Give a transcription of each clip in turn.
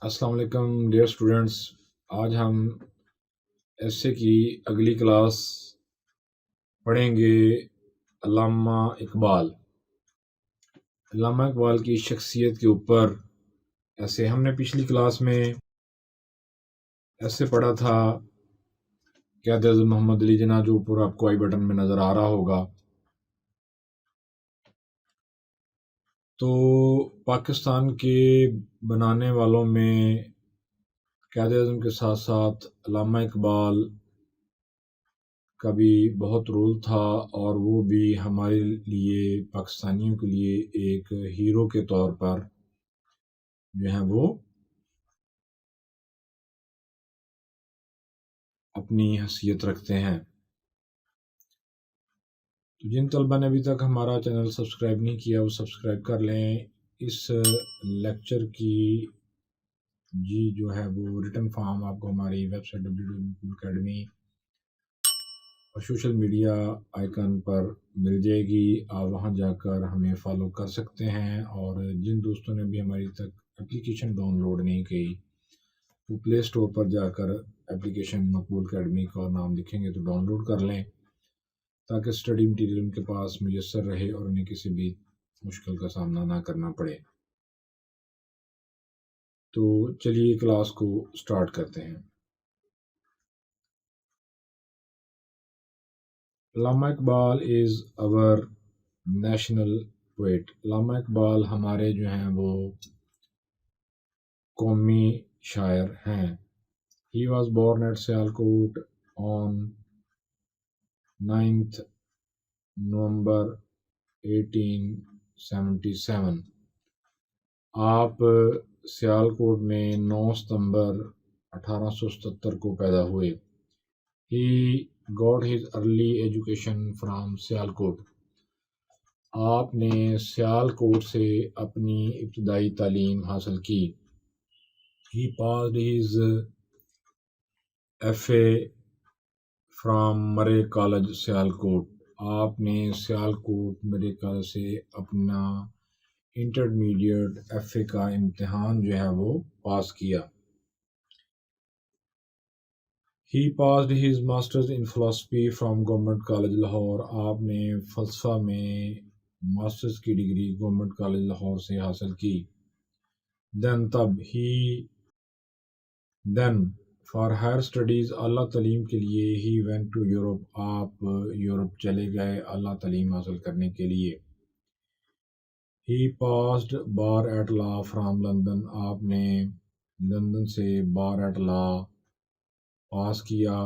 السلام علیکم dear students. آج ہم ایسے کی اگلی کلاس پڑھیں گے علامہ اقبال. علامہ اقبال کی شخصیت کے اوپر. ایسے ہم نے پچھلی کلاس میں ایسے پڑھا تھا قائد اعظم محمد علی جناح، جو اوپر آپ کو آئی بٹن میں نظر آ رہا ہوگا. تو پاکستان کے بنانے والوں میں قائد اعظم کے ساتھ ساتھ علامہ اقبال کا بھی بہت رول تھا، اور وہ بھی ہمارے لیے پاکستانیوں کے لیے ایک ہیرو کے طور پر جو ہیں وہ اپنی حیثیت رکھتے ہیں. تو جن طلبہ نے ابھی تک ہمارا چینل سبسکرائب نہیں کیا وہ سبسکرائب کر لیں. اس لیکچر کی جو ہے وہ ریٹن فارم آپ کو ہماری ویب سائٹ www.academy اور سوشل میڈیا آئیکن پر مل جائے گی. آپ وہاں جا کر ہمیں فالو کر سکتے ہیں، اور جن دوستوں نے بھی ہماری تک اپلیکیشن ڈاؤن لوڈ نہیں کی وہ پلے اسٹور پر جا کر اپلیکیشن مقبول اکیڈمی کا نام لکھیں گے تو ڈاؤن لوڈ کر لیں، تاکہ اسٹڈی مٹیریل ان کے پاس میسر رہے اور انہیں کسی بھی مشکل کا سامنا نہ کرنا پڑے. تو چلیے کلاس کو سٹارٹ کرتے ہیں. علامہ اقبال از اور نیشنل پوئٹ. علامہ اقبال ہمارے جو ہیں وہ قومی شاعر ہیں. He was born at Sialkot on 9th November 1877. آپ سیالکوٹ میں 9 ستمبر 1877 کو پیدا ہوئے. He got his early education from Sialkot. آپ نے سیالکوٹ سے اپنی ابتدائی تعلیم حاصل کی. He passed his FA from Murray College, Sialkot. آپ نے سیالکوٹ مرے کالج سے اپنا انٹرمیڈیٹ FA کا امتحان جو ہے وہ پاس کیا. He passed his masters in philosophy from Government College, Lahore. آپ نے فلسفہ میں ماسٹرز کی ڈگری گورنمنٹ کالج لاہور سے حاصل کی. Then for higher studies, اعلیٰ تعلیم کے لیے he went to Europe. آپ یورپ چلے گئے اعلیٰ تعلیم حاصل کرنے کے لیے. He passed bar at law from London. آپ نے لندن سے bar at law پاس کیا.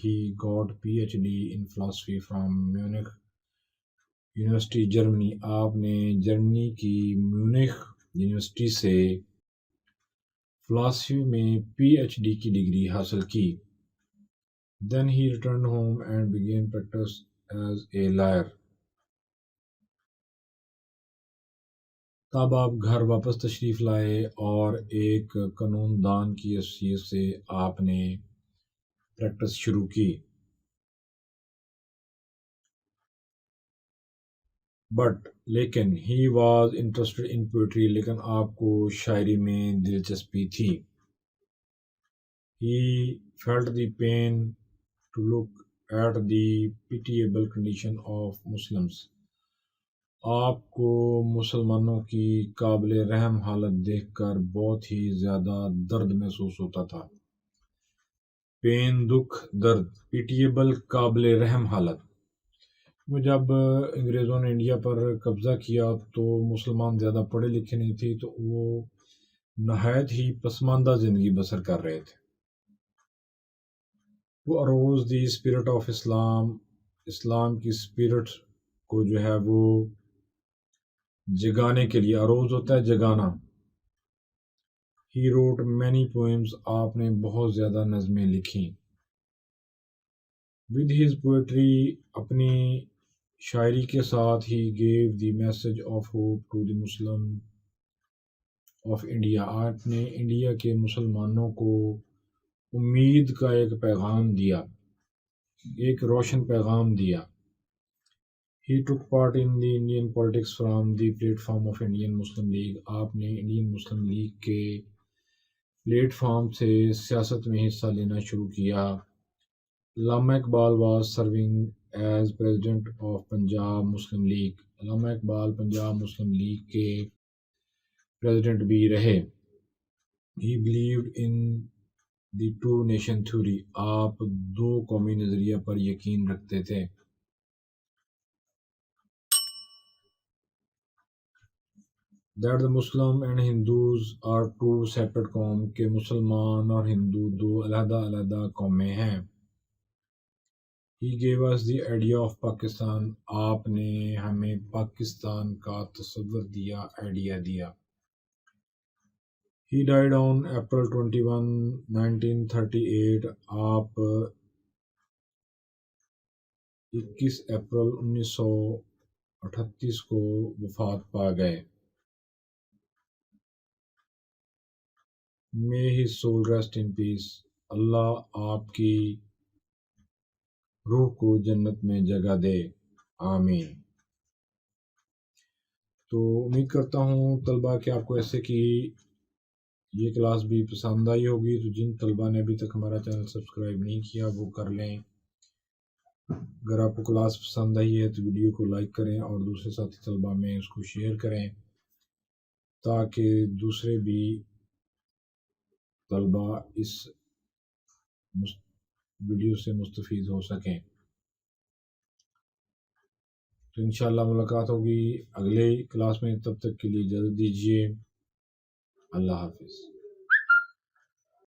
He got PhD in philosophy from Munich University, Germany. آپ نے جرمنی کی میونخ یونیورسٹی سے فلاسفی میں PhD کی ڈگری حاصل کی. Then he returned home and began practice as a lawyer. تب آپ گھر واپس تشریف لائے اور ایک قانون دان کی حیثیت سے آپ نے پریکٹس شروع کی. لیکن he was interested in poetry. لیکن آپ کو شاعری میں دلچسپی تھی. He felt the pain to look at the pitiable condition of Muslims. آپ کو مسلمانوں کی قابل رحم حالت دیکھ کر بہت ہی زیادہ درد محسوس ہوتا تھا. پین دکھ درد، پیٹیبل قابل رحم حالت. وہ جب انگریزوں نے انڈیا پر قبضہ کیا تو مسلمان زیادہ پڑھے لکھے نہیں تھے، تو وہ نہایت ہی پسماندہ زندگی بسر کر رہے تھے. وہ اروز دی اسپرٹ آف اسلام. اسلام کی اسپرٹ کو جو ہے وہ جگانے کے لیے، اروز ہوتا ہے جگانا. He wrote many poems. آپ نے بہت زیادہ نظمیں لکھی. With his poetry, اپنی شاعری کے ساتھ he gave the message of hope to the Muslim of India. آپ نے انڈیا کے مسلمانوں کو امید کا ایک پیغام دیا، ایک روشن پیغام دیا. He took part in the Indian politics from the platform of Indian Muslim League. آپ نے انڈین مسلم لیگ کے پلیٹ فارم سے سیاست میں حصہ لینا شروع کیا۔ Allama Iqbal was serving as president of Punjab Muslim League. Allama Iqbal Punjab Muslim League کے پریزیڈنٹ بھی رہے۔ He believed in the two nation theory. آپ دو قومی نظریہ پر یقین رکھتے تھے۔ That the Muslim and Hindus are two separate قوم، کہ مسلمان اور ہندو دو علیحدہ علیحدہ قومیں ہیں۔ He gave us the idea of Pakistan, آپ نے ہمیں پاکستان کا تصور دیا، آئیڈیا دیا۔ He died on April 21, 1938۔ آپ 21 اپریل 1938 کو وفات پا گئے۔ May his soul rest in peace۔ اللہ آپ کی روح کو جنت میں جگہ دے، آمین۔ تو امید کرتا ہوں طلباء کہ آپ کو ایسے کی یہ کلاس بھی پسند آئی ہوگی۔ تو جن طلباء نے ابھی تک ہمارا چینل سبسکرائب نہیں کیا وہ کر لیں۔ اگر آپ کو کلاس پسند آئی ہے تو ویڈیو کو لائک کریں اور دوسرے ساتھی طلباء میں اس کو شیئر کریں تاکہ دوسرے بھی طلباء اس ویڈیو سے مستفید ہو سکیں۔ تو انشاءاللہ ملاقات ہوگی اگلے کلاس میں، تب تک کے لیے اجازت دیجیے، اللہ حافظ۔